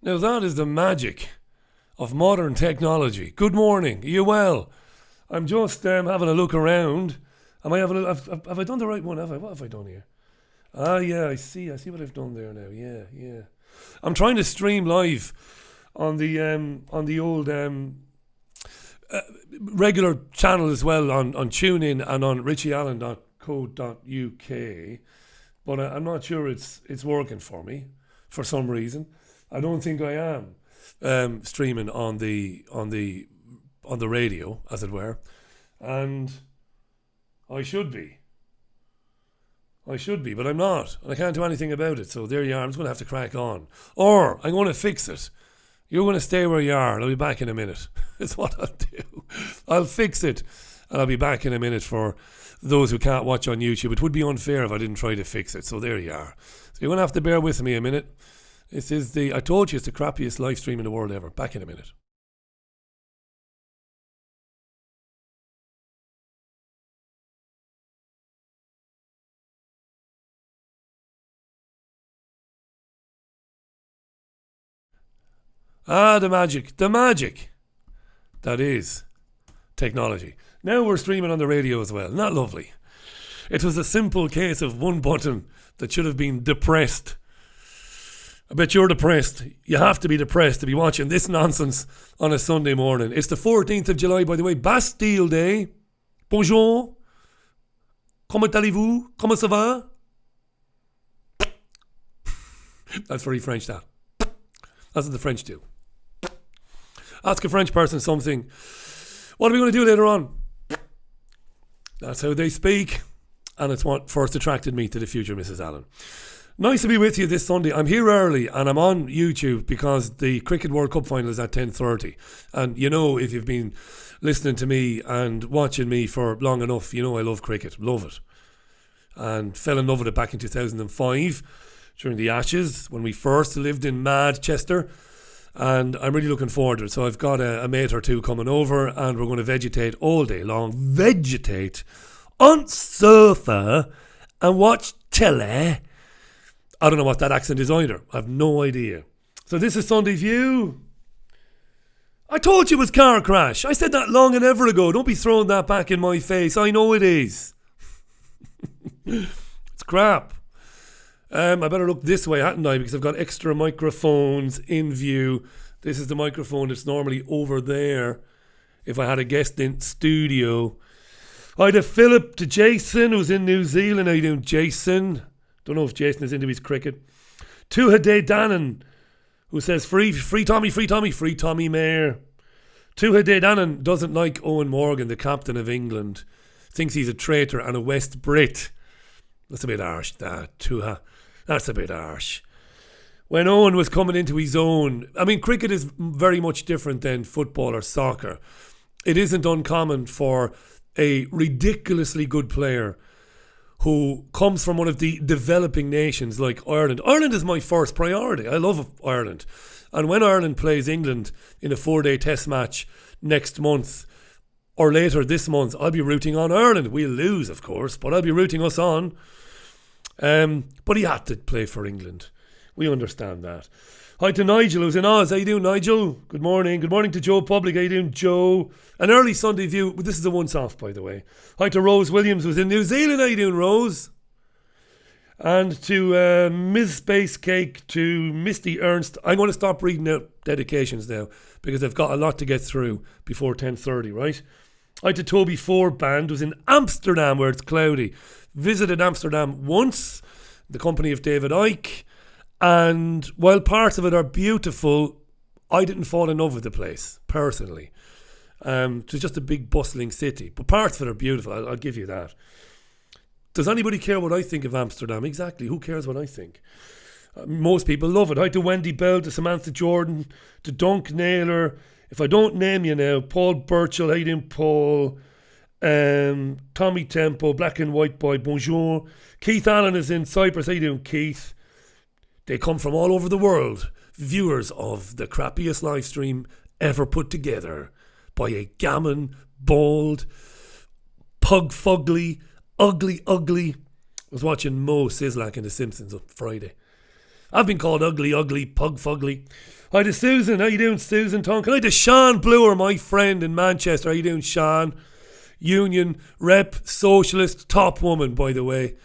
Now that is the magic of modern technology. Good morning. Are you well? I'm just having a look around. Am I having? Have I done the right one? Have I? What have I done here? Ah, yeah. I see. I see what I've done there now. Yeah, yeah. I'm trying to stream live on the old regular channel as well on TuneIn and on richieallen.co.uk. But I'm not sure it's working for me for some reason. I don't think I am streaming on the radio, as it were, and I should be, but I'm not, and I can't do anything about it. So there you are. I'm just going to have to crack on, or I'm going to fix it. You're going to stay where you are, and I'll be back in a minute. It's what I'll do. I'll fix it, and I'll be back in a minute for those who can't watch on YouTube. It would be unfair if I didn't try to fix it. So there you are. So you're going to have to bear with me a minute. This is I told you it's the crappiest live stream in the world ever. Back in a minute. The magic. That is technology. Now we're streaming on the radio as well. Not lovely. It was a simple case of one button that should have been depressed. I bet you're depressed. You have to be depressed to be watching this nonsense on a Sunday morning. It's the 14th of July, by the way. Bastille Day. Bonjour. Comment allez-vous? Comment ça va? That's very French, that. That's what the French do. Ask a French person something. What are we going to do later on? That's how they speak. And it's what first attracted me to the future Mrs. Allen. Nice to be with you this Sunday. I'm here early and I'm on YouTube because the Cricket World Cup final is at 10:30. And you know, if you've been listening to me and watching me for long enough, you know I love cricket. Love it. And fell in love with it back in 2005 during the Ashes when we first lived in Manchester. And I'm really looking forward to it. So I've got a mate or two coming over and we're going to vegetate all day long. Vegetate on sofa and watch telly. I don't know what that accent is either. I have no idea. So this is Sunday View. I told you it was car crash. I said that long and ever ago. Don't be throwing that back in my face. I know it is. It's crap. I better look this way, hadn't I? Because I've got extra microphones in view. This is the microphone that's normally over there if I had a guest in studio. Hi to Philip, to Jason, who's in New Zealand. How you doing, Jason? Don't know if Jason is into his cricket. To Hade Dannon, who says free Tommy Mayer. To Hade Dannon doesn't like Owen Morgan, the captain of England. Thinks he's a traitor and a West Brit. That's a bit harsh, that. Tuha. That's a bit harsh. When Owen was coming into his own, I mean, cricket is very much different than football or soccer. It isn't uncommon for a ridiculously good player who comes from one of the developing nations like Ireland. Ireland is my first priority. I love Ireland. And when Ireland plays England in a 4-day test match next month or later this month, I'll be rooting on Ireland. We'll lose, of course, but I'll be rooting us on. But he had to play for England. We understand that. Hi to Nigel, who's in Oz. How you doing, Nigel? Good morning. Good morning to Joe Public. How you doing, Joe? An early Sunday View. This is a once-off, by the way. Hi to Rose Williams, who's in New Zealand. How you doing, Rose? And to Ms. Space Cake, to Misty Ernst. I'm going to stop reading out dedications now because I've got a lot to get through before 10:30, right? Hi to Toby Ford Band, who's in Amsterdam, where it's cloudy. Visited Amsterdam once, the company of David Icke. And while parts of it are beautiful, I didn't fall in love with the place, personally. It's just a big bustling city. But parts of it are beautiful, I'll give you that. Does anybody care what I think of Amsterdam? Exactly, who cares what I think? Most people love it. Hi to Wendy Bell, to Samantha Jordan, to Dunk Naylor. If I don't name you now, Paul Burchell, how you doing, Paul? Tommy Tempo, Black and White Boy, bonjour. Keith Allen is in Cyprus. How you doing, Keith? They come from all over the world, viewers of the crappiest live stream ever put together by a gammon, bald, pug-fugly, ugly. I was watching Mo Sislak in The Simpsons on Friday. I've been called ugly, pug fugly. Hi to Susan. How you doing, Susan Tonkin? Hi to Sean Blower, my friend in Manchester. How you doing, Sean? Union rep, socialist, top woman, by the way.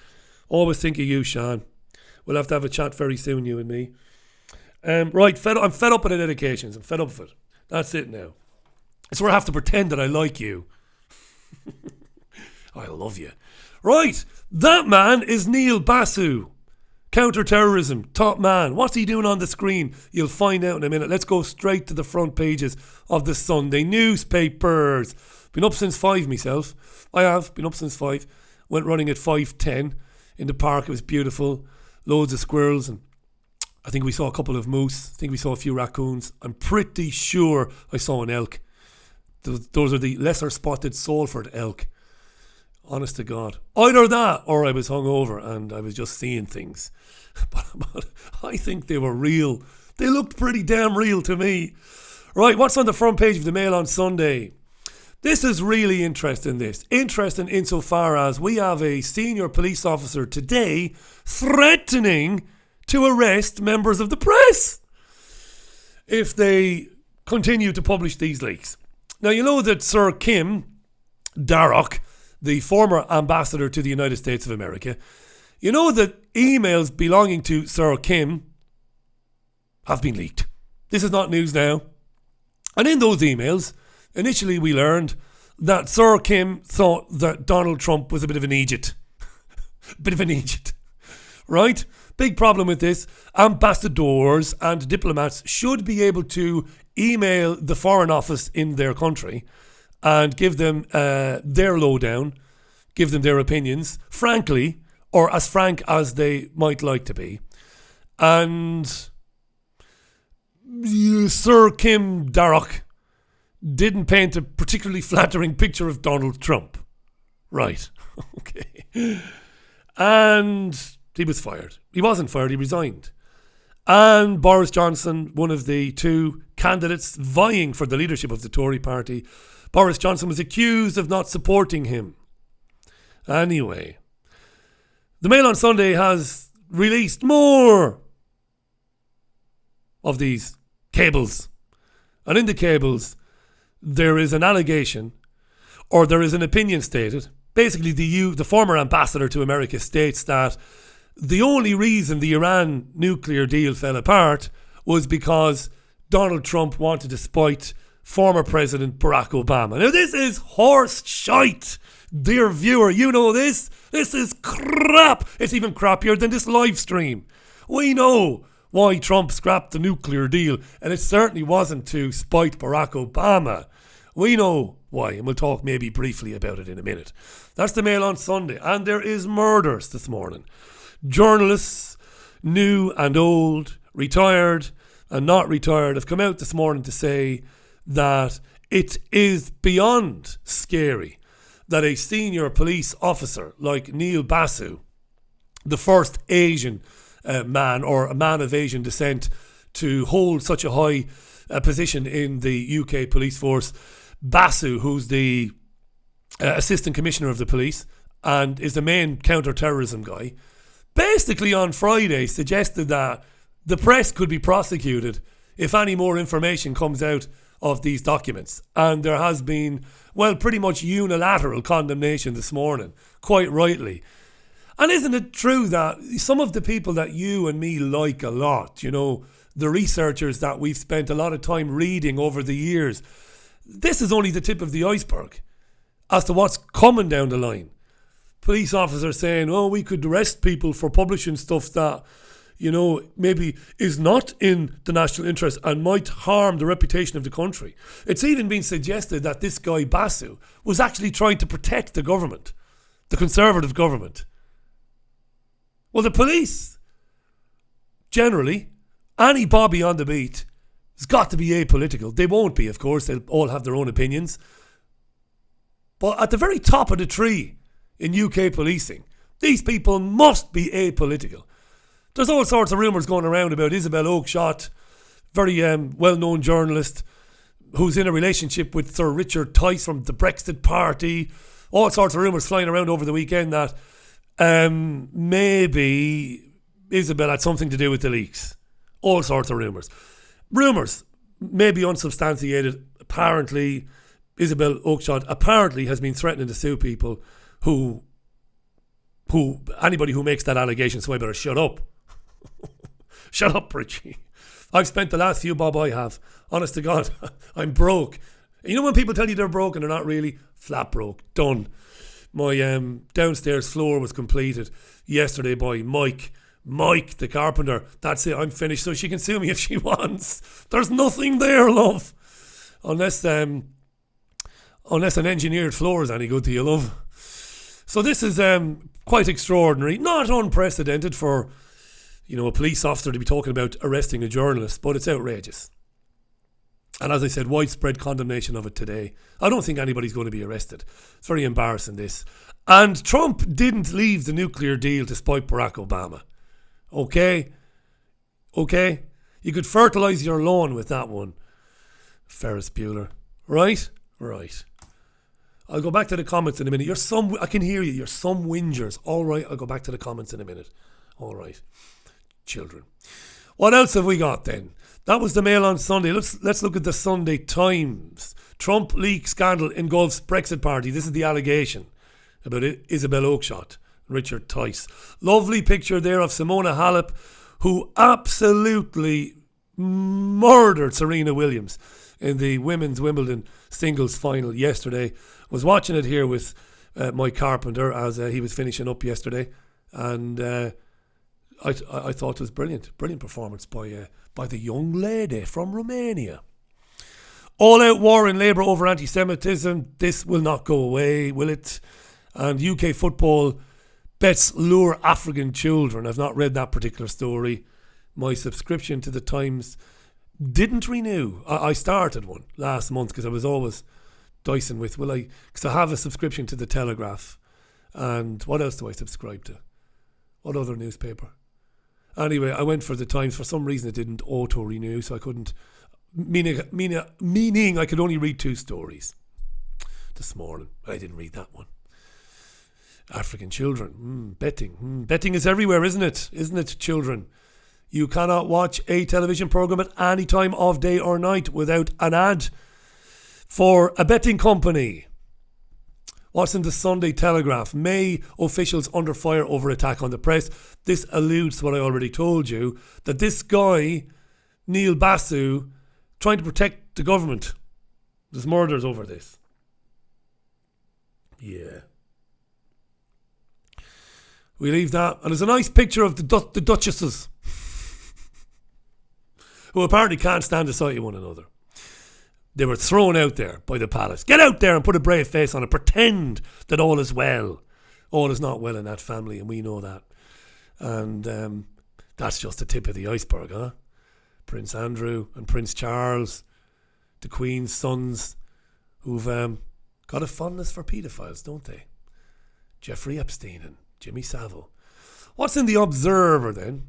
Always think of you, Sean. We'll have to have a chat very soon, you and me. Right, I'm fed up with the dedications. I'm fed up with it. That's it now. It's where I have to pretend that I like you. I love you. Right, that man is Neil Basu. Counter-terrorism, top man. What's he doing on the screen? You'll find out in a minute. Let's go straight to the front pages of the Sunday newspapers. Been up since 5 myself. I have been up since 5. Went running at 5:10 in the park. It was beautiful. Loads of squirrels, and I think we saw a couple of moose. I think we saw a few raccoons. I'm pretty sure I saw an elk. Those are the lesser spotted Salford elk. Honest to God. Either that or I was hungover and I was just seeing things. But I think they were real. They looked pretty damn real to me. Right, what's on the front page of the Mail on Sunday? This is really interesting, this. Interesting insofar as we have a senior police officer today threatening to arrest members of the press if they continue to publish these leaks. Now, you know that Sir Kim Darroch, the former ambassador to the United States of America, you know that emails belonging to Sir Kim have been leaked. This is not news now. And in those emails, initially we learned that Sir Kim thought that Donald Trump was a bit of an Egypt. Right? Big problem with this. Ambassadors and diplomats should be able to email the Foreign Office in their country and give them their lowdown, give them their opinions, frankly, or as frank as they might like to be. And Sir Kim Darroch didn't paint a particularly flattering picture of Donald Trump. Right. Okay. And he was fired. He wasn't fired, he resigned. And Boris Johnson, one of the two candidates vying for the leadership of the Tory party, Boris Johnson was accused of not supporting him. Anyway, the Mail on Sunday has released more of these cables. And in the cables, there is an allegation, or there is an opinion stated. Basically, the former ambassador to America states that the only reason the Iran nuclear deal fell apart was because Donald Trump wanted to spite former President Barack Obama. Now, this is horse shite, dear viewer. You know this. This is crap. It's even crappier than this live stream. We know why Trump scrapped the nuclear deal, and it certainly wasn't to spite Barack Obama. We know why, and we'll talk maybe briefly about it in a minute. That's the Mail on Sunday, and there is murders this morning. Journalists, new and old, retired and not retired, have come out this morning to say that it is beyond scary that a senior police officer like Neil Basu, the first Asian man or a man of Asian descent to hold such a high position in the UK police force, Basu, who's the Assistant Commissioner of the Police and is the main counter-terrorism guy, basically on Friday suggested that the press could be prosecuted if any more information comes out of these documents. And there has been, well, pretty much unilateral condemnation this morning, quite rightly. And isn't it true that some of the people that you and me like a lot, you know, the researchers that we've spent a lot of time reading over the years, this is only the tip of the iceberg as to what's coming down the line. Police officers saying, oh, we could arrest people for publishing stuff that, you know, maybe is not in the national interest and might harm the reputation of the country. It's even been suggested that this guy Basu was actually trying to protect the government, the Conservative government. Well, the police, generally, any bobby on the beat has got to be apolitical. They won't be, of course. They'll all have their own opinions. But at the very top of the tree in UK policing, these people must be apolitical. There's all sorts of rumours going around about Isabel Oakeshott, very well-known journalist who's in a relationship with Sir Richard Tice from the Brexit Party. All sorts of rumours flying around over the weekend that maybe Isabel had something to do with the leaks. All sorts of rumours. Rumours, maybe unsubstantiated. Apparently, Isabel Oakeshott apparently has been threatening to sue people who anybody who makes that allegation, so I better shut up. Shut up, Richie. I've spent the last few bob I have. Honest to God, I'm broke. You know when people tell you they're broke and they're not really? Flat broke. Done. My downstairs floor was completed yesterday by Mike the carpenter. That's it, I'm finished. So she can sue me if she wants. There's nothing there, love. Unless an engineered floor is any good to you, love. So this is quite extraordinary. Not unprecedented for, a police officer to be talking about arresting a journalist, but it's outrageous. And as I said, widespread condemnation of it today. I don't think anybody's going to be arrested. It's very embarrassing, this. And Trump didn't leave the nuclear deal to spite Barack Obama. Okay? You could fertilise your lawn with that one. Ferris Bueller. Right? I'll go back to the comments in a minute. I can hear you. You're some whingers. All right, I'll go back to the comments in a minute. All right. Children. What else have we got then? That was the Mail on Sunday. Let's look at the Sunday Times. Trump leak scandal engulfs Brexit party. This is the allegation about Isabel Oakeshott, Richard Tice. Lovely picture there of Simona Halep, who absolutely murdered Serena Williams in the women's Wimbledon singles final yesterday. Was watching it here with my carpenter as he was finishing up yesterday, and I thought it was brilliant performance by the young lady from Romania. All-out war in Labour over anti-Semitism. This will not go away, will it? And UK football bets lure African children. I've not read that particular story. My subscription to the Times didn't renew. I started one last month because I was always dicing with, because I have a subscription to the Telegraph. And what else do I subscribe to? What other newspaper? Anyway, I went for the Times. For some reason, it didn't auto-renew, so I couldn't. Meaning I could only read 2 stories this morning. I didn't read that one. African children. Betting. Betting is everywhere, isn't it? Isn't it, children? You cannot watch a television programme at any time of day or night without an ad for a betting company. What's in the Sunday Telegraph? May officials under fire over attack on the press. This alludes to what I already told you, that this guy, Neil Basu, trying to protect the government. There's murders over this. Yeah. We leave that. And there's a nice picture of the duchesses, who apparently can't stand beside one another. They were thrown out there by the palace. Get out there and put a brave face on it. Pretend that all is well. All is not well in that family, and we know that. And that's just the tip of the iceberg, huh? Prince Andrew and Prince Charles, the Queen's sons, who've got a fondness for paedophiles, don't they? Jeffrey Epstein and Jimmy Savile. What's in the Observer then?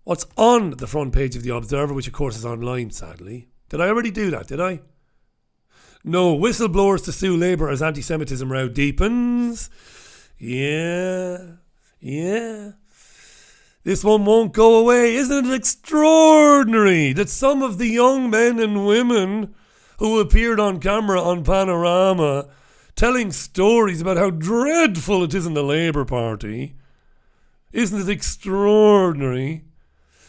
What's on the front page of the Observer, which of course is online, sadly? Did I already do that, did I? No, whistleblowers to sue Labour as anti-Semitism row deepens. Yeah. This one won't go away. Isn't it extraordinary that some of the young men and women who appeared on camera on Panorama telling stories about how dreadful it is in the Labour Party, isn't it extraordinary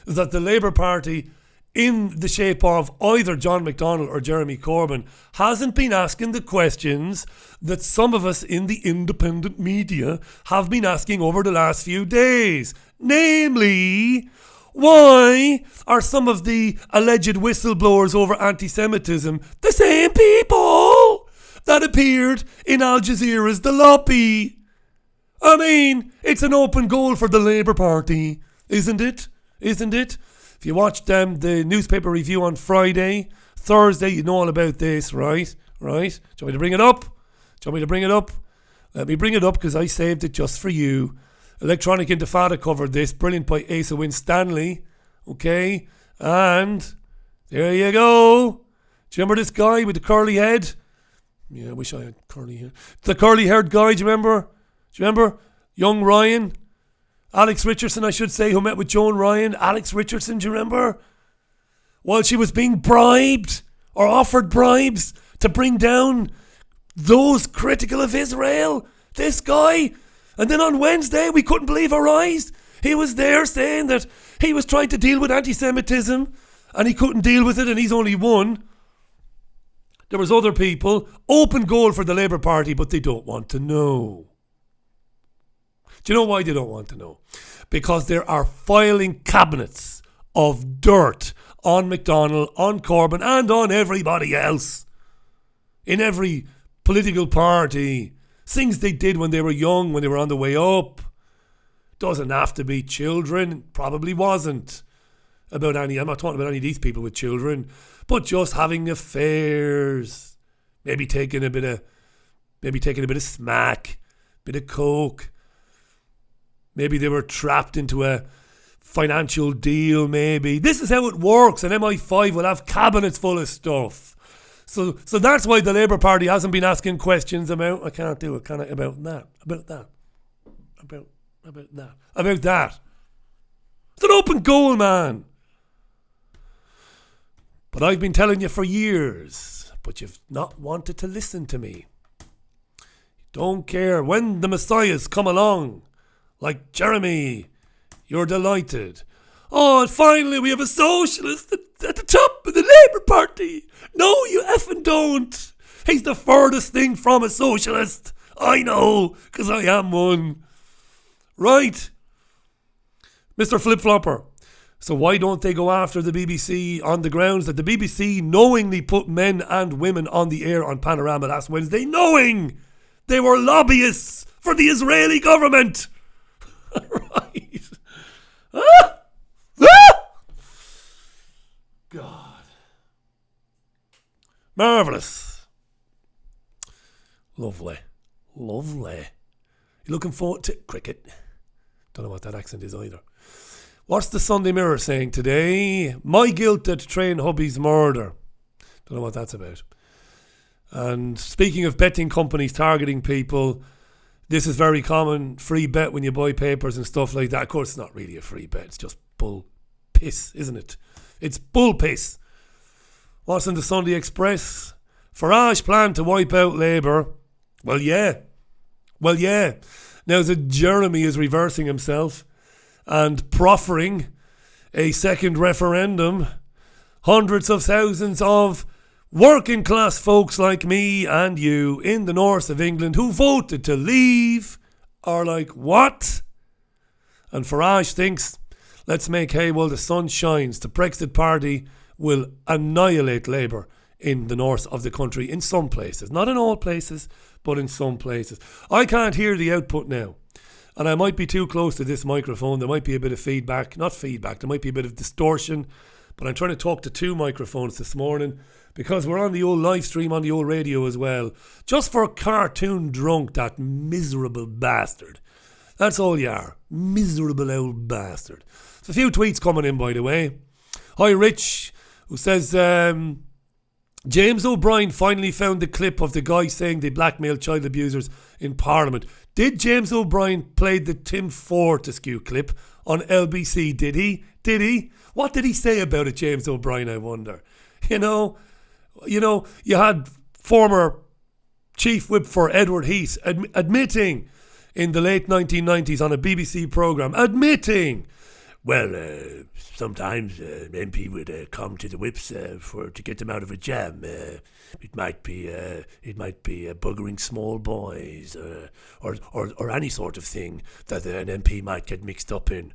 that the Labour Party, in the shape of either John McDonnell or Jeremy Corbyn, hasn't been asking the questions that some of us in the independent media have been asking over the last few days. Namely, why are some of the alleged whistleblowers over anti-Semitism the same people that appeared in Al Jazeera's The Loppy? I mean, it's an open goal for the Labour Party, isn't it? If you watched the newspaper review on Thursday, you know all about this, right? Do you want me to bring it up? Let me bring it up because I saved it just for you. Electronic Intifada covered this. Brilliant by Asa Winstanley. Okay? And there you go. Do you remember this guy with the curly head? Yeah, I wish I had curly hair. The curly haired guy, do you remember? Young Ryan? Alex Richardson, I should say, who met with Joan Ryan. Alex Richardson, do you remember? While she was being bribed or offered bribes to bring down those critical of Israel. This guy. And then on Wednesday, we couldn't believe our eyes. He was there saying that he was trying to deal with anti-Semitism and he couldn't deal with it and he's only one. There was other people. Open goal for the Labour Party, but they don't want to know. Do you know why they don't want to know? Because there are filing cabinets of dirt on McDonnell, on Corbyn and on everybody else. In every political party. Things they did when they were young, when they were on the way up. Doesn't have to be children. Probably wasn't about any. I'm not talking about any of these people with children. But just having affairs. Maybe taking a bit of smack. Bit of coke. Maybe they were trapped into a financial deal, maybe. This is how it works. And MI5 will have cabinets full of stuff. So that's why the Labour Party hasn't been asking questions about, I can't do it, can I? About that. It's an open goal, man. But I've been telling you for years, but you've not wanted to listen to me. Don't care. When the messiahs come along, like Jeremy, you're delighted. Oh, and finally we have a socialist at the top of the Labour Party. No, you effing don't. He's the furthest thing from a socialist. I know, because I am one. Right. Mr. Flip-Flopper. So why don't they go after the BBC on the grounds that the BBC knowingly put men and women on the air on Panorama last Wednesday, knowing they were lobbyists for the Israeli government? Right. God. Marvellous. Lovely. You looking forward to cricket? Don't know what that accent is either. What's the Sunday Mirror saying today? My guilt at Train Hubby's murder. Don't know what that's about. And speaking of betting companies targeting people, this is very common. Free bet when you buy papers and stuff like that. Of course, it's not really a free bet. It's just bull piss, isn't it? It's bull piss. What's in the Sunday Express? Farage planned to wipe out Labour. Well, yeah. Now that Jeremy is reversing himself and proffering a second referendum, hundreds of thousands of working class folks like me and you in the north of England who voted to leave are like, what? And Farage thinks, let's make hay while the sun shines. The Brexit Party will annihilate Labour in the north of the country, in some places. Not in all places, but in some places. I can't hear the output now. And I might be too close to this microphone. There might be a bit of feedback. Not feedback, there might be a bit of distortion. But I'm trying to talk to two microphones this morning because we're on the old live stream on the old radio as well. Just for cartoon drunk, that miserable bastard. That's all you are. Miserable old bastard. There's a few tweets coming in, by the way. Hi, Rich, who says, James O'Brien finally found the clip of the guy saying they blackmailed child abusers in Parliament. Did James O'Brien play the Tim Fortescue clip on LBC? Did he? What did he say about it, James O'Brien, I wonder? You know, you had former Chief Whip for Edward Heath admitting in the late 1990s on a BBC programme, sometimes an MP would come to the whips to get them out of a jam. It might be buggering small boys or any sort of thing that an MP might get mixed up in.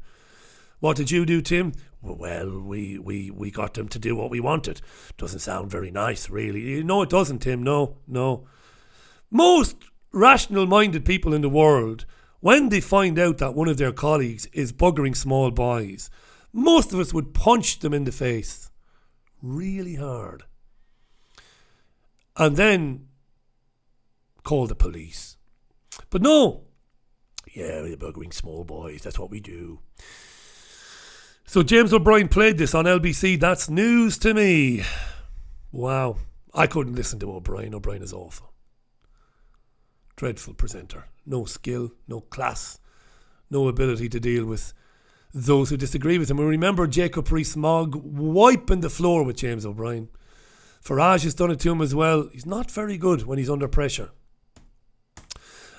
What did you do, Tim? Well, we got them to do what we wanted. Doesn't sound very nice, really. No, it doesn't, Tim. No. Most rational-minded people in the world, when they find out that one of their colleagues is buggering small boys, most of us would punch them in the face really hard. And then call the police. But no. Yeah, we're buggering small boys. That's what we do. So James O'Brien played this on LBC. That's news to me. Wow. I couldn't listen to O'Brien. O'Brien is awful. Dreadful presenter. No skill, no class, no ability to deal with those who disagree with him. We remember Jacob Rees-Mogg wiping the floor with James O'Brien. Farage has done it to him as well. He's not very good when he's under pressure.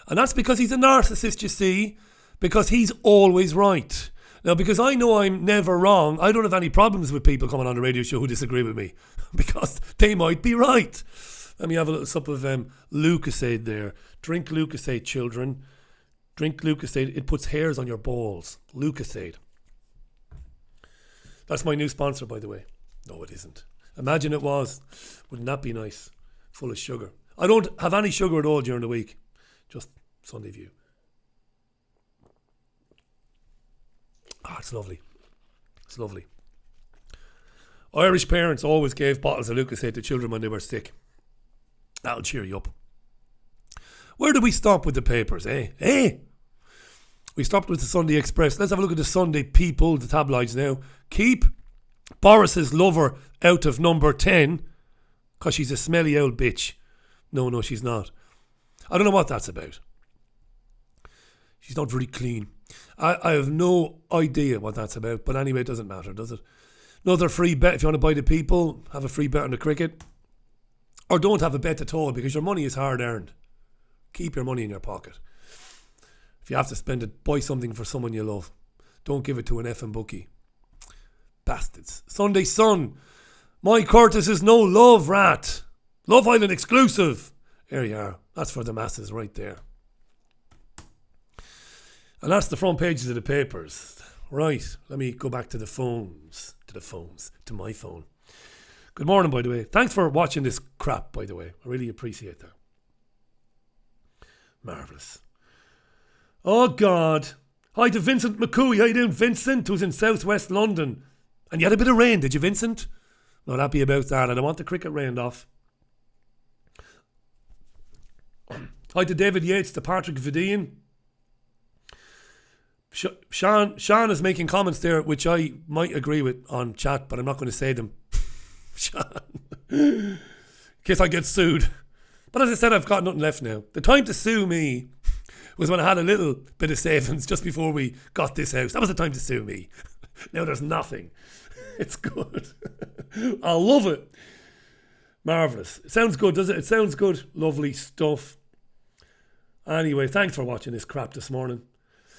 And that's because he's a narcissist, you see, because he's always right. Now, because I know I'm never wrong, I don't have any problems with people coming on the radio show who disagree with me, because they might be right. Let me have a little sup of Lucasade there. Drink Lucasade, children. Drink Lucasade. It puts hairs on your balls. Lucasade. That's my new sponsor, by the way. No, it isn't. Imagine it was. Wouldn't that be nice? Full of sugar. I don't have any sugar at all during the week. Just Sunday View. Ah, it's lovely. It's lovely. Irish parents always gave bottles of Lucasade to children when they were sick. That'll cheer you up. Where do we stop with the papers, eh? We stopped with the Sunday Express. Let's have a look at the Sunday People, the tabloids now. Keep Boris's lover out of number 10 because she's a smelly old bitch. No, she's not. I don't know what that's about. She's not very clean. I have no idea what that's about, but anyway, it doesn't matter, does it? Another free bet. If you want to buy the People, have a free bet on the cricket. Or don't have a bet at all, because your money is hard earned. Keep your money in your pocket. If you have to spend it, buy something for someone you love. Don't give it to an effing bookie. Bastards. Sunday Sun. My Curtis is no love rat. Love Island exclusive. There you are. That's for the masses right there. And that's the front pages of the papers. Right, let me go back to the phones. To my phone. Good morning, by the way. Thanks for watching this crap, by the way. I really appreciate that. Marvellous. Oh, God. Hi to Vincent McCooey. How you doing, Vincent? Who's in southwest London. And you had a bit of rain, did you, Vincent? Not happy about that. And I want the cricket rained off. Hi to David Yates, to Patrick Vidian. Sean is making comments there which I might agree with on chat, but I'm not going to say them. Sean. In case I get sued. But as I said, I've got nothing left now. The time to sue me was when I had a little bit of savings just before we got this house. That was the time to sue me. Now there's nothing. It's good. I love it. Marvellous. It sounds good, does it? It sounds good. Lovely stuff. Anyway, thanks for watching this crap this morning.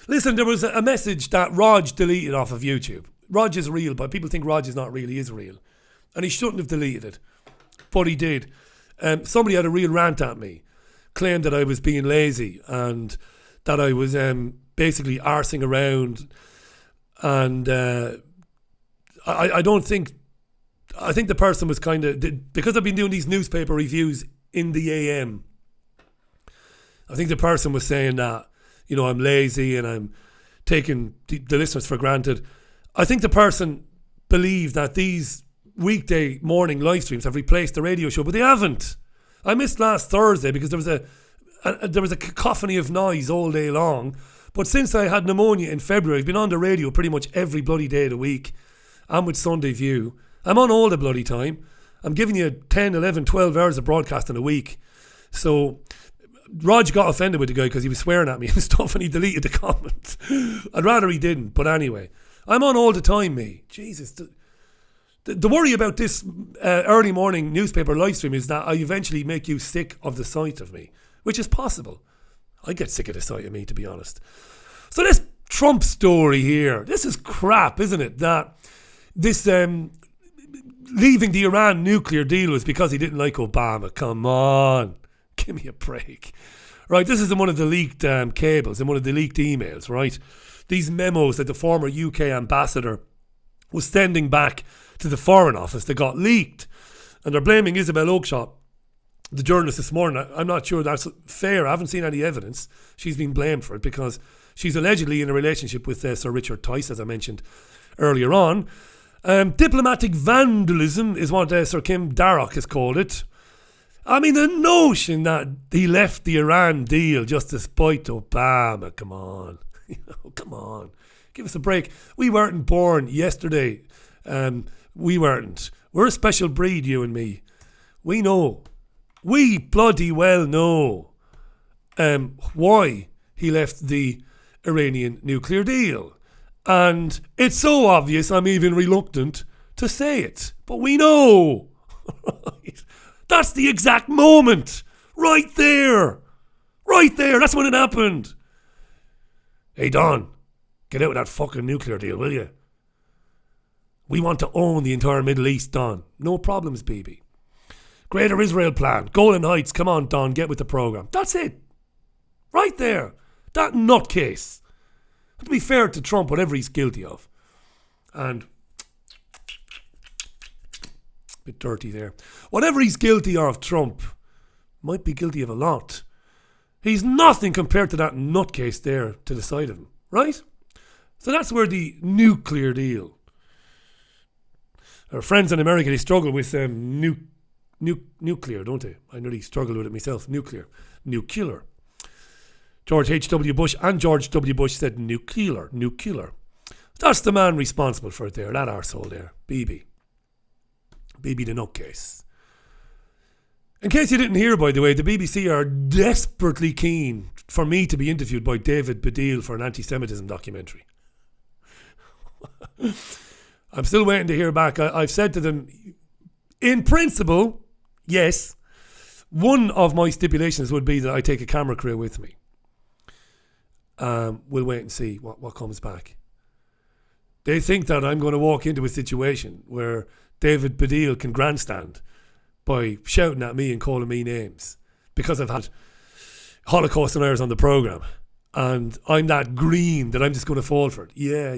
Listen, there was a message that Rog deleted off of YouTube. Rog is real, but people think Rog is not real. He is real. And he shouldn't have deleted it. But he did. Somebody had a real rant at me, claimed that I was being lazy and that I was basically arsing around. And I don't think... I think the person was kind of... Because I've been doing these newspaper reviews in the AM, I think the person was saying that, you know, I'm lazy and I'm taking the listeners for granted. I think the person believed that these weekday morning live streams have replaced the radio show, but they haven't. I missed last Thursday because there was a cacophony of noise all day long. But since I had pneumonia in February, I've been on the radio pretty much every bloody day of the week. I'm with Sunday View. I'm on all the bloody time. I'm giving you 10, 11, 12 hours of broadcasting a week. So Rog got offended with the guy because he was swearing at me and stuff, and he deleted the comment. I'd rather he didn't, but anyway. I'm on all the time, me. Jesus. The worry about this early morning newspaper live stream is that I eventually make you sick of the sight of me, which is possible. I get sick of the sight of me, to be honest. So this Trump story here, this is crap, isn't it? That this leaving the Iran nuclear deal was because he didn't like Obama. Come on. Give me a break. Right, this is in one of the leaked cables, in one of the leaked emails, right? These memos that the former UK ambassador was sending back to the Foreign Office that got leaked. And they're blaming Isabel Oakeshott, the journalist, this morning. I'm not sure that's fair. I haven't seen any evidence. She's been blamed for it because she's allegedly in a relationship with Sir Richard Tice, as I mentioned earlier on. Diplomatic vandalism is what Sir Kim Darroch has called it. I mean, the notion that he left the Iran deal just to spite Obama, come on. Come on. Give us a break. We weren't born yesterday. We weren't. We're a special breed, you and me. We know. We bloody well know why he left the Iranian nuclear deal. And it's so obvious I'm even reluctant to say it. But we know. That's the exact moment. Right there. Right there. That's when it happened. Hey, Don, get out of that fucking nuclear deal, will you? We want to own the entire Middle East, Don. No problems, BB. Greater Israel Plan. Golan Heights. Come on, Don, get with the programme. That's it. Right there. That nutcase. To be fair to Trump, whatever he's guilty of. And... bit dirty there. Whatever he's guilty of, Trump might be guilty of a lot. He's nothing compared to that nutcase there to the side of him. Right? So that's where the nuclear deal... Our friends in America, they struggle with nuclear, don't they? I nearly struggled with it myself. Nuclear. George H.W. Bush and George W. Bush said nuclear. That's the man responsible for it there, that arsehole there. BB the nutcase. In case you didn't hear, by the way, the BBC are desperately keen for me to be interviewed by David Baddiel for an anti-Semitism documentary. I'm still waiting to hear back. I've said to them, in principle, yes. One of my stipulations would be that I take a camera crew with me. We'll wait and see what comes back. They think that I'm going to walk into a situation where David Baddiel can grandstand by shouting at me and calling me names because I've had Holocaust deniers on the programme. And I'm that green that I'm just going to fall for it. Yeah.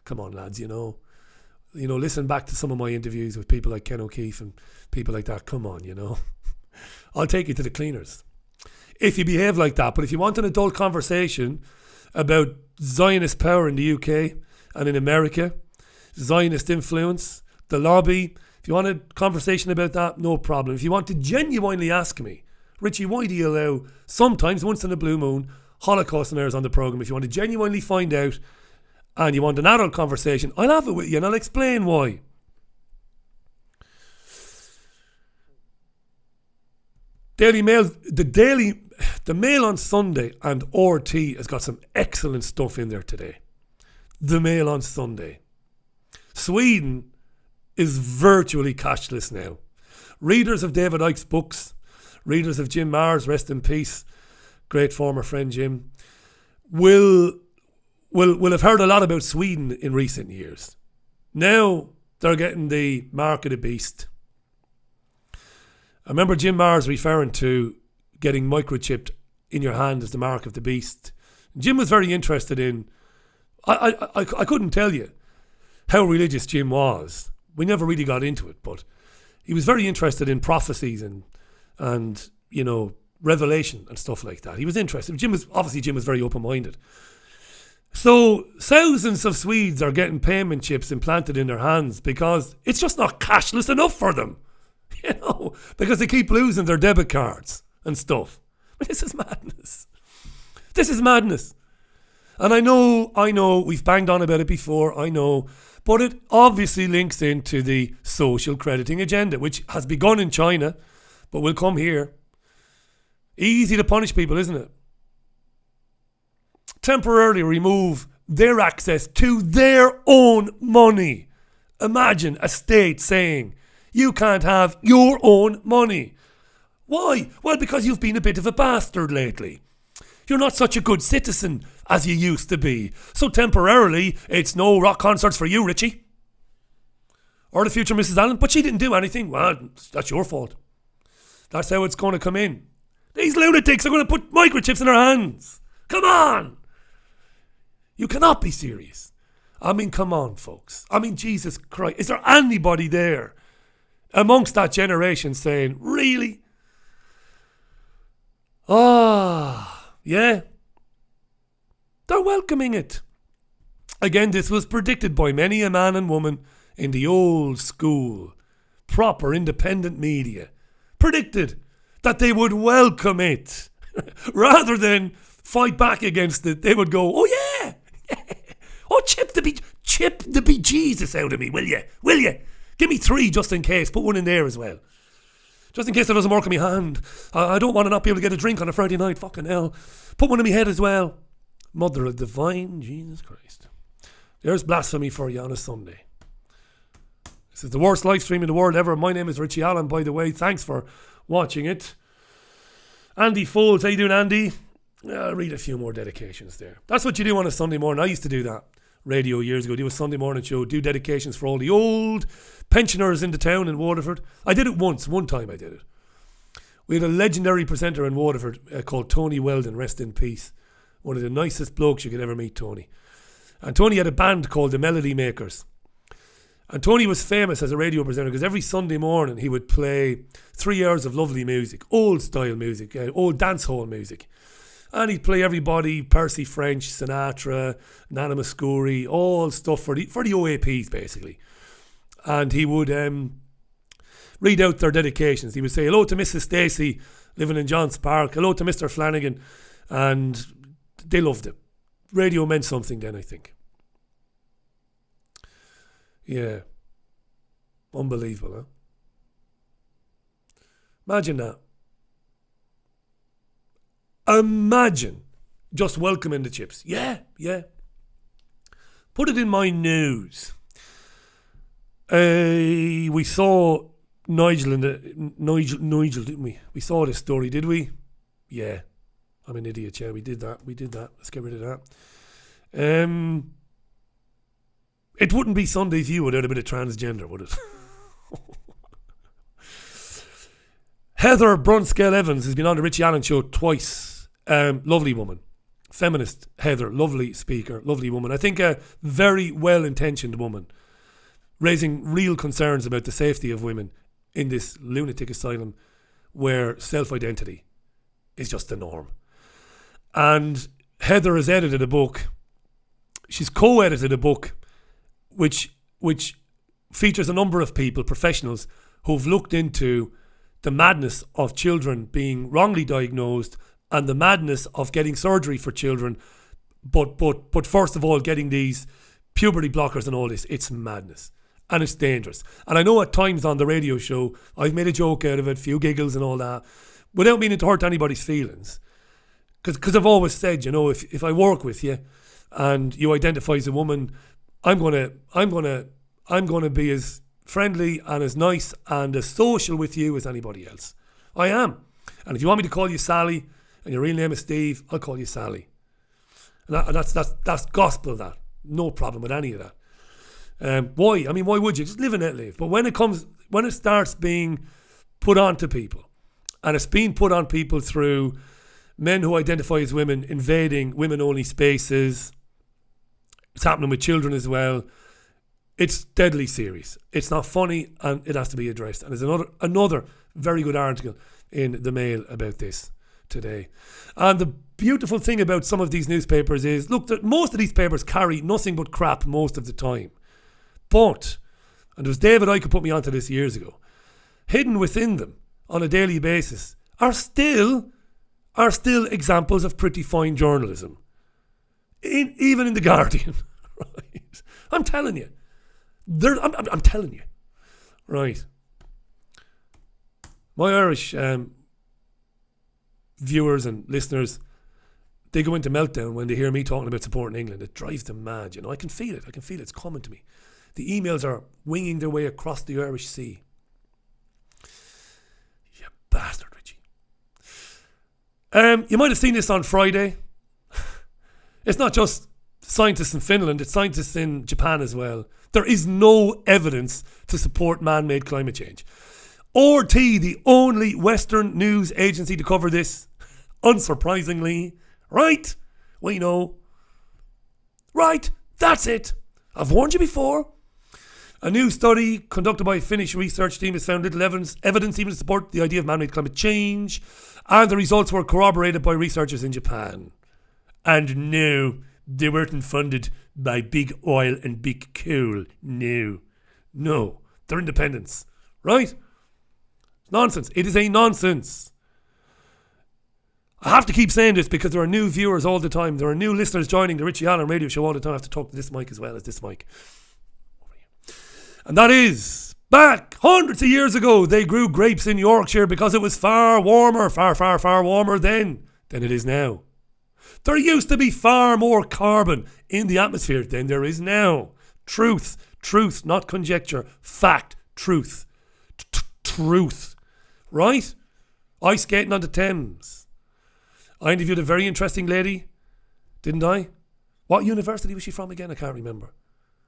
Come on, lads, listen back to some of my interviews with people like Ken O'Keefe and people like that. Come on, I'll take you to the cleaners if you behave like that. But if you want an adult conversation about Zionist power in the UK and in America, Zionist influence, the lobby, if you want a conversation about that, no problem. If you want to genuinely ask me, Richie, why do you allow sometimes, once in a blue moon, Holocaust deniers on the programme? If you want to genuinely find out and you want an adult conversation, I'll have it with you and I'll explain why. Daily Mail, the Mail on Sunday and RT has got some excellent stuff in there today. The Mail on Sunday. Sweden is virtually cashless now. Readers of David Icke's books, readers of Jim Marrs, rest in peace, great former friend Jim, will have heard a lot about Sweden in recent years. Now they're getting the mark of the beast. I remember Jim Marrs referring to getting microchipped in your hand as the mark of the beast. Jim was very interested in... I couldn't tell you how religious Jim was. We never really got into it, but he was very interested in prophecies and revelation and stuff like that. He was interested. Jim was very open-minded. So thousands of Swedes are getting payment chips implanted in their hands because it's just not cashless enough for them. Because they keep losing their debit cards and stuff. This is madness. And I know, we've banged on about it before, I know, but it obviously links into the social crediting agenda, which has begun in China, but will come here. Easy to punish people, isn't it? Temporarily remove their access to their own money. Imagine a state saying, you can't have your own money. Why? Well, because you've been a bit of a bastard lately. You're not such a good citizen as you used to be. So temporarily, it's no rock concerts for you, Richie. Or the future Mrs. Allen. But she didn't do anything. Well, that's your fault. That's how it's going to come in. These lunatics are going to put microchips in their hands. Come on. You cannot be serious. I mean, come on, folks. I mean, Jesus Christ. Is there anybody there amongst that generation saying, really? Yeah. They're welcoming it. Again, this was predicted by many a man and woman in the old school, proper independent media. Predicted that they would welcome it. Rather than fight back against it, they would go, oh yeah. Oh, chip the bejesus out of me, will you? Will you? Give me 3 just in case. Put one in there as well. Just in case it doesn't work on my hand. I don't want to not be able to get a drink on a Friday night. Fucking hell. Put one in my head as well. Mother of divine Jesus Christ. There's blasphemy for you on a Sunday. This is the worst live stream in the world ever. My name is Richie Allen, by the way. Thanks for watching it. Andy Foles, how you doing, Andy? I'll read a few more dedications there. That's what you do on a Sunday morning. I used to do that radio years ago. Do a Sunday morning show, do dedications for all the old pensioners in the town in Waterford. I did it once. One time I did it. We had a legendary presenter in Waterford called Tony Weldon, rest in peace. One of the nicest blokes you could ever meet, Tony. And Tony had a band called the Melody Makers. And Tony was famous as a radio presenter because every Sunday morning he would play 3 hours of lovely music, old style music, old dancehall music. And he'd play everybody, Percy French, Sinatra, Nana Muscuri, all stuff for the OAPs basically. And he would read out their dedications. He would say hello to Mrs. Stacey living in Johns Park, hello to Mr. Flanagan, and they loved it. Radio meant something then, I think. Yeah. Unbelievable, huh? Imagine that. Imagine just welcoming the chips. Yeah. Put it in my news. We saw Nigel, didn't we? We saw this story, did we? Yeah. I'm an idiot, yeah. We did that. Let's get rid of that. It wouldn't be Sunday View without a bit of transgender, would it? Heather Brunskell Evans has been on the Richie Allen show twice. Lovely woman. Feminist Heather, lovely speaker, lovely woman. I think a very well-intentioned woman, raising real concerns about the safety of women in this lunatic asylum where self-identity is just the norm. And Heather has edited a book. She's co-edited a book which features a number of people, professionals, who've looked into the madness of children being wrongly diagnosed and the madness of getting surgery for children, but first of all getting these puberty blockers and all this. It's madness. And it's dangerous. And I know at times on the radio show I've made a joke out of it, a few giggles and all that, without meaning to hurt anybody's feelings. Because I've always said, you know, if I work with you and you identify as a woman, I'm gonna be as friendly and as nice and as social with you as anybody else. I am. And if you want me to call you Sally and your real name is Steve, I'll call you Sally. And that's gospel, that. No problem with any of that. Why? I mean, why would you? Just live and let live. But when it starts being put onto people, and it's being put on people through men who identify as women invading women-only spaces, it's happening with children as well. It's deadly serious. It's not funny, and it has to be addressed. And there's another very good article in the Mail about this today. And the beautiful thing about some of these newspapers is, look, that most of these papers carry nothing but crap most of the time. But, and it was David Icke who put me onto this years ago, hidden within them on a daily basis are still examples of pretty fine journalism. Even in The Guardian. Right? I'm telling you. I'm telling you. Right. My Irish viewers and listeners, they go into meltdown when they hear me talking about supporting England. It drives them mad, you know. I can feel it. It's coming to me. The emails are winging their way across the Irish Sea. You bastard, Richie. You might have seen this on Friday. It's not just scientists in Finland, it's scientists in Japan as well. There is no evidence to support man-made climate change. RT, the only Western news agency to cover this, unsurprisingly, right? We know. Right, that's it. I've warned you before. A new study conducted by a Finnish research team has found little evidence even to support the idea of man-made climate change, and the results were corroborated by researchers in Japan. And no, they weren't funded by big oil and big coal. No, they're independents, right? Nonsense. It is a nonsense. I have to keep saying this because there are new viewers all the time. There are new listeners joining the Richie Allen radio show all the time. I have to talk to this mic as well as this mic. And that is, back hundreds of years ago, they grew grapes in Yorkshire because it was far warmer, far warmer then than it is now. There used to be far more carbon in the atmosphere than there is now. Truth, not conjecture. Fact, truth. Truth. Right? Ice skating on the Thames. I interviewed a very interesting lady, didn't I? What university was she from again? I can't remember.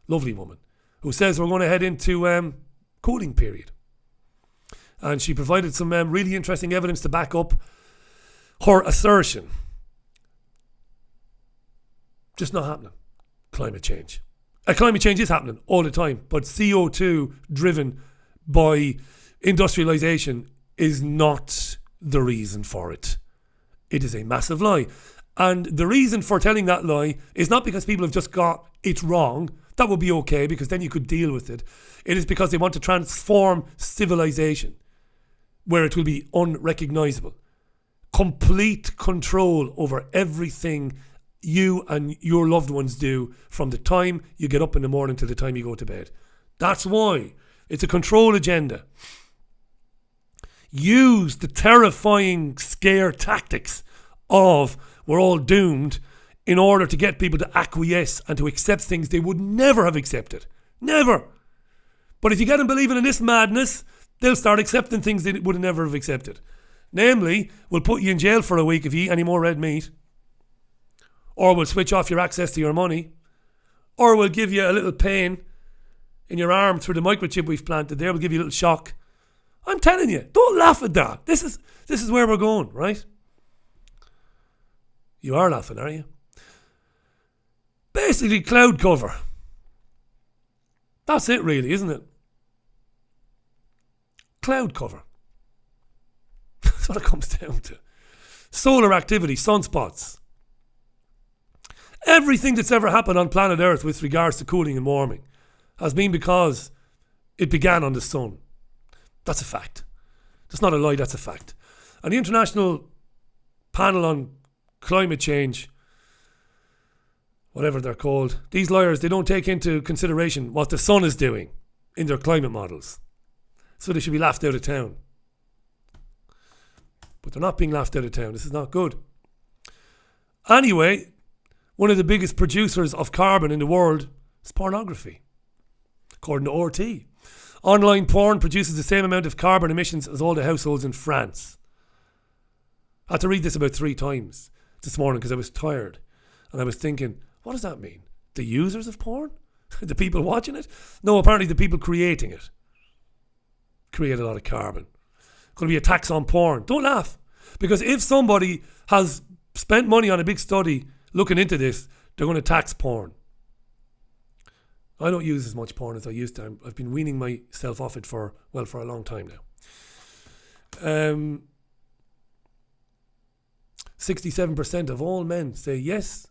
Lovely woman who says we're going to head into cooling period. And she provided some really interesting evidence to back up her assertion. Just not happening. Climate change. Climate change is happening all the time, but CO2 driven by industrialization is not the reason for it. It is a massive lie. And the reason for telling that lie is not because people have just got it wrong. That would be okay because then you could deal with it. It is because they want to transform civilization where it will be unrecognizable. Complete control over everything you and your loved ones do from the time you get up in the morning to the time you go to bed. That's why. It's a control agenda. Use the terrifying scare tactics of we're all doomed in order to get people to acquiesce and to accept things they would never have accepted. Never. But if you get them believing in this madness, they'll start accepting things they would never have accepted. Namely, we'll put you in jail for a week if you eat any more red meat. Or we'll switch off your access to your money. Or we'll give you a little pain in your arm through the microchip we've planted there. We'll give you a little shock. I'm telling you, don't laugh at that. This is where we're going, right? You are laughing, are you? Basically, cloud cover. That's it really, isn't it? Cloud cover. That's what it comes down to. Solar activity, sunspots. Everything that's ever happened on planet Earth with regards to cooling and warming has been because it began on the sun. That's a fact. That's not a lie, that's a fact. And the International Panel on Climate Change, whatever they're called, these liars, they don't take into consideration what the sun is doing in their climate models. So they should be laughed out of town. But they're not being laughed out of town. This is not good. Anyway, one of the biggest producers of carbon in the world is pornography, according to RT. Online porn produces the same amount of carbon emissions as all the households in France. I had to read this about 3 times this morning because I was tired. And I was thinking, what does that mean? The users of porn? The people watching it? No, apparently the people creating it create a lot of carbon. Going to be a tax on porn. Don't laugh. Because if somebody has spent money on a big study looking into this, they're going to tax porn. I don't use as much porn as I used to. I've been weaning myself off it for a long time now. 67% of all men say, yes,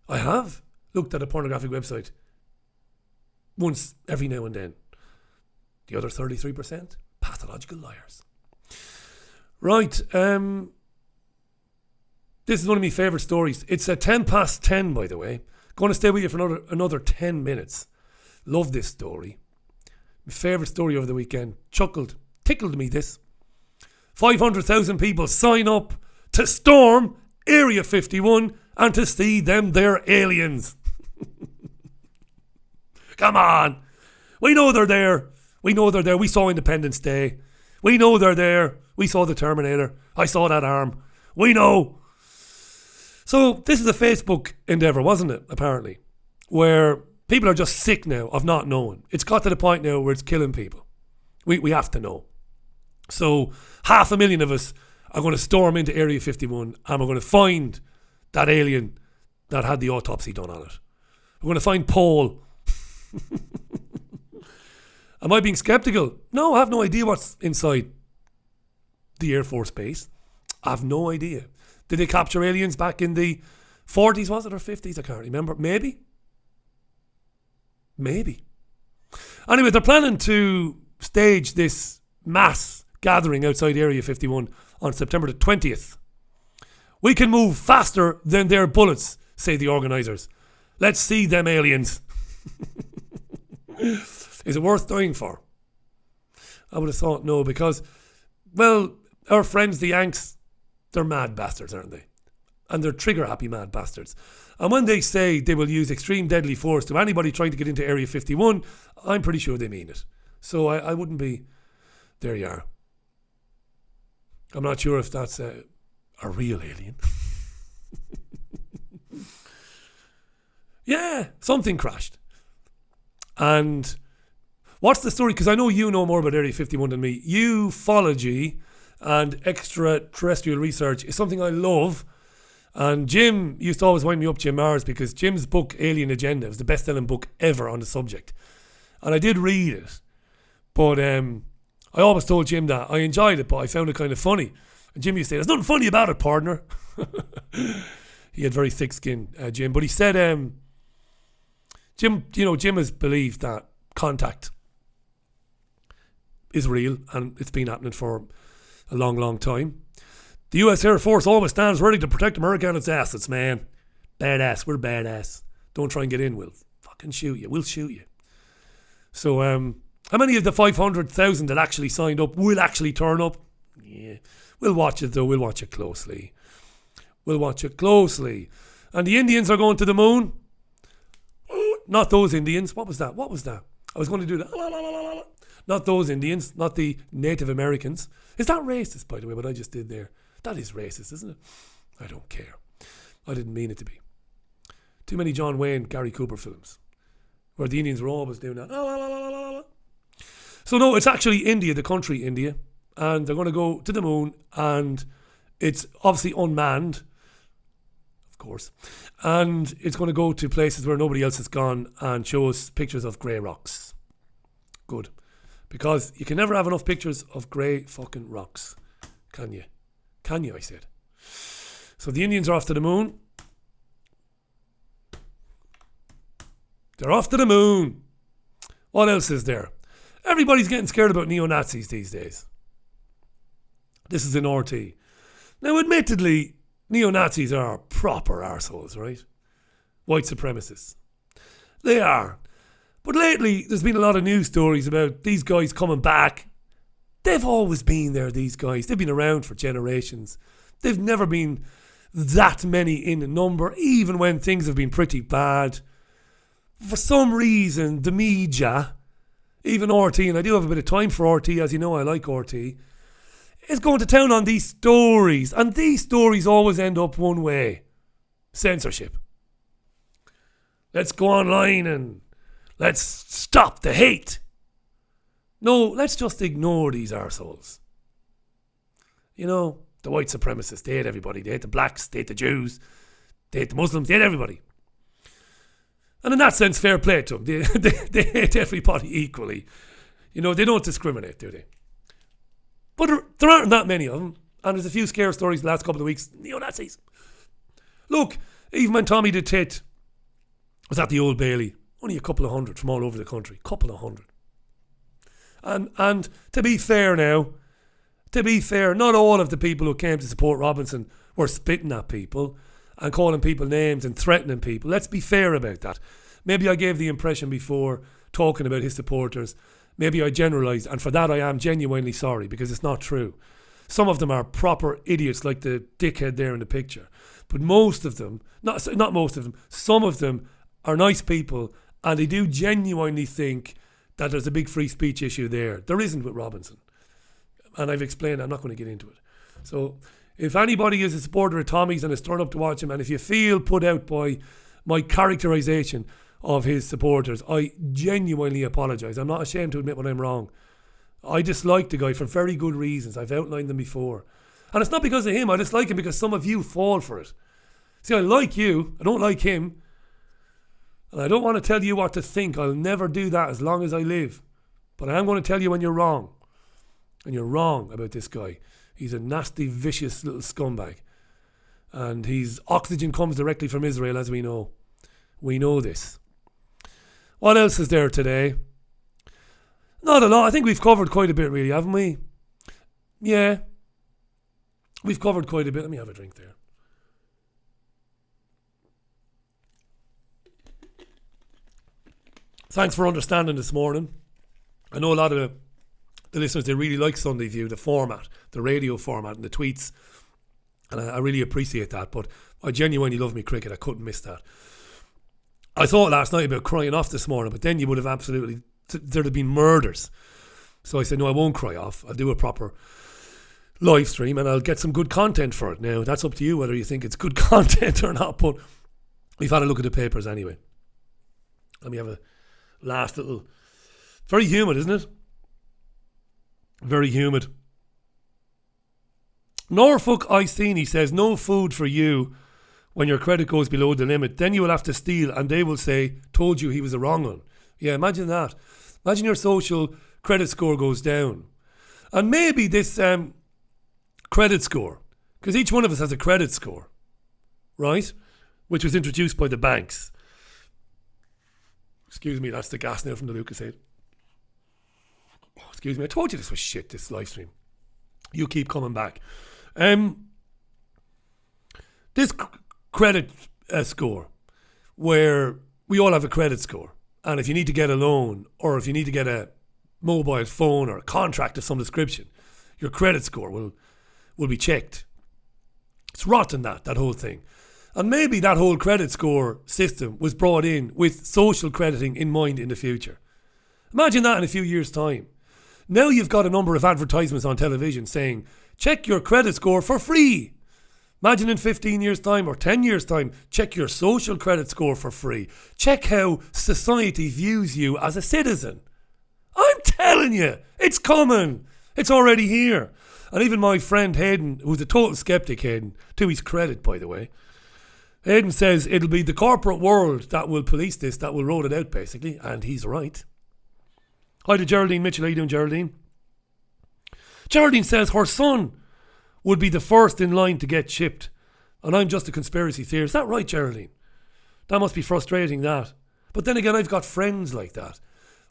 I have looked at a pornographic website once every now and then. The other 33%, pathological liars. Right, this is one of my favourite stories. It's at 10:10, by the way. Going to stay with you for another 10 minutes. Love this story. My favourite story over the weekend. Tickled me this. 500,000 people sign up to storm Area 51 and to see them there aliens. Come on. We know they're there. We saw Independence Day. We know they're there. We saw the Terminator. I saw that arm. We know. So this is a Facebook endeavour, wasn't it, apparently, where people are just sick now of not knowing. It's got to the point now where it's killing people. We have to know. So 500,000 of us are going to storm into Area 51 and we're going to find that alien that had the autopsy done on it. We're going to find Paul. Am I being sceptical? No, I have no idea what's inside the Air Force Base. I have no idea. Did they capture aliens back in the 40s, was it, or 50s? I can't remember. Maybe. Anyway, they're planning to stage this mass gathering outside Area 51 on September the 20th. We can move faster than their bullets, say the organisers. Let's see them aliens. Is it worth dying for? I would have thought no, because, well, our friends the Yanks, they're mad bastards, aren't they? And they're trigger-happy mad bastards. And when they say they will use extreme deadly force to anybody trying to get into Area 51, I'm pretty sure they mean it. So I wouldn't be... There you are. I'm not sure if that's a real alien. Yeah, something crashed. And what's the story? Because I know you know more about Area 51 than me. Ufology and extraterrestrial research is something I love. And Jim used to always wind me up, Jim Mars, because Jim's book, Alien Agenda, was the best-selling book ever on the subject. And I did read it. But I always told Jim that I enjoyed it, but I found it kind of funny. And Jim used to say, there's nothing funny about it, partner. He had very thick skin, Jim. But he said, Jim has believed that contact is real, and it's been happening for a long, long time. The US Air Force always stands ready to protect America and its assets, man. Badass. We're badass. Don't try and get in. We'll fucking shoot you. We'll shoot you. So, how many of the 500,000 that actually signed up will actually turn up? Yeah. We'll watch it, though. We'll watch it closely. We'll watch it closely. And the Indians are going to the moon. Not those Indians. What was that? I was going to do that. Not those Indians. Not the Native Americans. Is that racist, by the way, what I just did there? That is racist, isn't it? I don't care. I didn't mean it to be. Too many John Wayne, Gary Cooper films where the Indians were always doing that. So no, it's actually India, the country India, and they're going to go to the moon, and it's obviously unmanned, of course, and it's going to go to places where nobody else has gone and show us pictures of grey rocks. Good. Because you can never have enough pictures of grey fucking rocks. Can you? Can you, I said. So the Indians are off to the moon. They're off to the moon. What else is there? Everybody's getting scared about neo-Nazis these days. This is in RT. Now, admittedly, neo-Nazis are proper arseholes, right? White supremacists. They are. But lately, there's been a lot of news stories about these guys coming back. They've always been there, these guys. They've been around for generations. They've never been that many in number, even when things have been pretty bad. For some reason, the media, even RT, and I do have a bit of time for RT, as you know I like RT, is going to town on these stories. And these stories always end up one way. Censorship. Let's go online and let's stop the hate. No, let's just ignore these arseholes. You know, the white supremacists, they hate everybody. They hate the blacks, they hate the Jews, they hate the Muslims, they hate everybody. And in that sense, fair play to them. They hate everybody equally. You know, they don't discriminate, do they? But there aren't that many of them. And there's a few scare stories the last couple of weeks. Neo-Nazis. Look, even when Tommy the Tit was at the Old Bailey, only a couple of hundred from all over the country. Couple of hundred. And to be fair now, not all of the people who came to support Robinson were spitting at people and calling people names and threatening people. Let's be fair about that. Maybe I gave the impression before talking about his supporters. Maybe I generalised, and for that I am genuinely sorry, because it's not true. Some of them are proper idiots, like the dickhead there in the picture. But most of them, not most of them, some of them are nice people, and they do genuinely think that there's a big free speech issue there. There isn't with Robinson. And I've explained, I'm not going to get into it. So if anybody is a supporter of Tommy's and has turned up to watch him, and if you feel put out by my characterisation of his supporters, I genuinely apologise. I'm not ashamed to admit when I'm wrong. I dislike the guy for very good reasons. I've outlined them before. And it's not because of him. I dislike him because some of you fall for it. See, I like you. I don't like him. And I don't want to tell you what to think. I'll never do that as long as I live. But I am going to tell you when you're wrong. And you're wrong about this guy. He's a nasty, vicious little scumbag. And his oxygen comes directly from Israel, as we know. We know this. What else is there today? Not a lot. I think we've covered quite a bit, really, haven't we? Yeah. We've covered quite a bit. Let me have a drink there. Thanks for understanding this morning. I know a lot of the listeners, they really like Sunday View, the format, the radio format and the tweets And I really appreciate that. But I genuinely love me cricket. I couldn't miss that. I thought last night about crying off this morning, but then you would have absolutely... There'd have been murders. So I said, no, I won't cry off. I'll do a proper live stream and I'll get some good content for it. Now, that's up to you whether you think it's good content or not, but we've had a look at the papers anyway. Let me have a last little... Very humid, isn't it? Very humid. Norfolk Iceni says, no food for you when your credit goes below the limit. Then you will have to steal and they will say, told you he was a wrong one. Yeah, imagine that. Imagine your social credit score goes down. And maybe this credit score, because each one of us has a credit score, right? Which was introduced by the banks. Excuse me, that's the gas now from the Lucasade. Oh, excuse me, I told you this was shit, this live stream. You keep coming back. This credit score, where we all have a credit score, and if you need to get a loan, or if you need to get a mobile phone or a contract of some description, your credit score will be checked. It's rotten, that whole thing. And maybe that whole credit score system was brought in with social crediting in mind in the future. Imagine that in a few years' time. Now you've got a number of advertisements on television saying, check your credit score for free. Imagine in 15 years' time or 10 years' time, check your social credit score for free. Check how society views you as a citizen. I'm telling you, it's coming. It's already here. And even my friend Hayden, who's a total skeptic, Hayden, to his credit, by the way, Hayden says it'll be the corporate world that will police this, that will roll it out, basically. And he's right. Hi to Geraldine Mitchell. How you doing, Geraldine? Geraldine says her son would be the first in line to get chipped. And I'm just a conspiracy theorist. Is that right, Geraldine? That must be frustrating, that. But then again, I've got friends like that.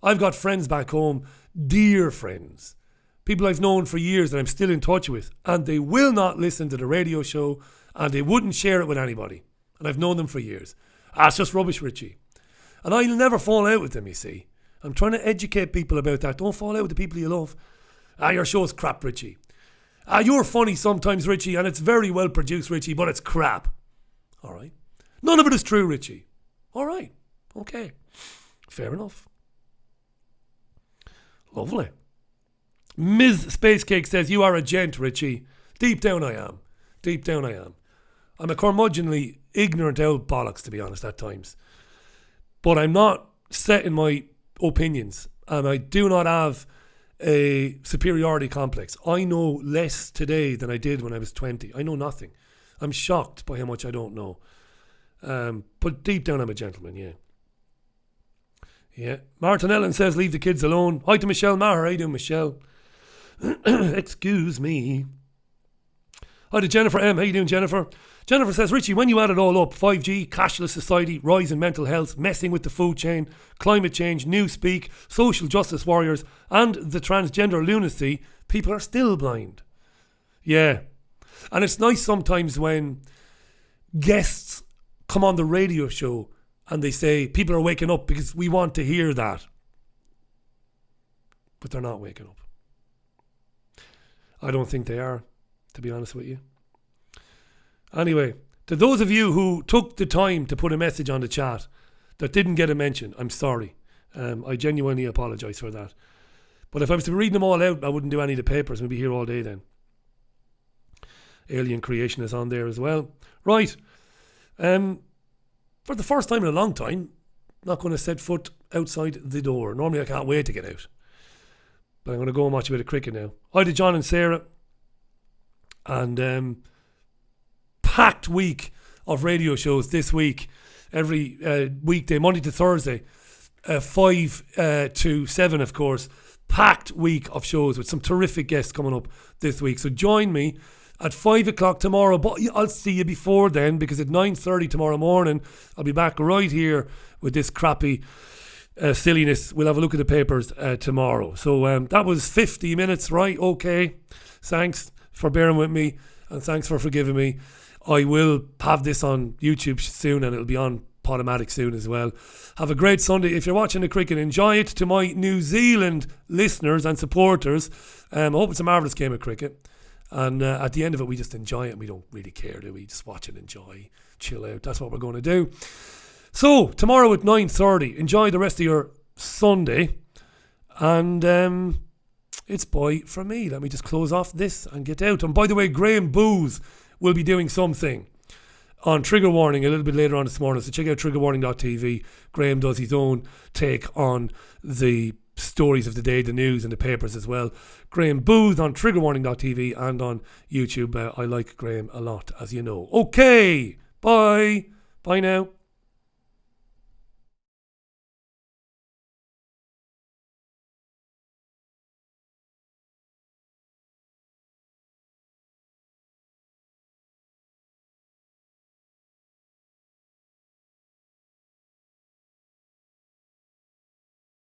I've got friends back home, dear friends. People I've known for years that I'm still in touch with. And they will not listen to the radio show and they wouldn't share it with anybody. And I've known them for years. It's just rubbish, Richie. And I'll never fall out with them, you see. I'm trying to educate people about that. Don't fall out with the people you love. Your show's crap, Richie. You're funny sometimes, Richie, and it's very well produced, Richie, but it's crap. All right. None of it is true, Richie. All right. Okay. Fair enough. Lovely. Ms. Spacecake says, you are a gent, Richie. Deep down I am. Deep down I am. I'm a curmudgeonly ignorant old bollocks, to be honest, at times. But I'm not set in my opinions, and I do not have a superiority complex. I know less today than I did when I was 20. I know nothing. I'm shocked by how much I don't know. But deep down I'm a gentleman, yeah. Yeah. Martin Ellen says, leave the kids alone. Hi to Michelle Maher. How you doing, Michelle? Excuse me. Hi to Jennifer M. How you doing, Jennifer? Jennifer says, Richie, when you add it all up, 5G, cashless society, rise in mental health, messing with the food chain, climate change, newspeak, social justice warriors, and the transgender lunacy, people are still blind. Yeah. And it's nice sometimes when guests come on the radio show and they say, people are waking up because we want to hear that. But they're not waking up. I don't think they are, to be honest with you. Anyway, to those of you who took the time to put a message on the chat that didn't get a mention, I'm sorry. I genuinely apologise for that. But if I was to be reading them all out, I wouldn't do any of the papers. We'd be here all day then. Alien Creation is on there as well. Right. For the first time in a long time, not going to set foot outside the door. Normally I can't wait to get out. But I'm going to go and watch a bit of cricket now. Hi to John and Sarah. And packed week of radio shows this week. Every weekday, Monday to Thursday. 5 to 7, of course. Packed week of shows with some terrific guests coming up this week. So join me at 5 o'clock tomorrow. But I'll see you before then, because at 9:30 tomorrow morning, I'll be back right here with this crappy silliness. We'll have a look at the papers tomorrow. So that was 50 minutes, right? Okay. Thanks for bearing with me, and thanks for forgiving me. I will have this on YouTube soon, and it'll be on Podomatic soon as well. Have a great Sunday. If you're watching the cricket, enjoy it. To my New Zealand listeners and supporters, I hope it's a marvellous game of cricket. And at the end of it, we just enjoy it, and we don't really care, do we? Just watch and enjoy, chill out. That's what we're going to do. So, tomorrow at 9:30, enjoy the rest of your Sunday. And it's bye from me. Let me just close off this and get out. And by the way, Graham Booth will be doing something on Trigger Warning a little bit later on this morning. So check out triggerwarning.tv. Graham does his own take on the stories of the day, the news and the papers as well. Graham Booth on triggerwarning.tv and on YouTube. I like Graham a lot, as you know. Okay, bye. Bye now.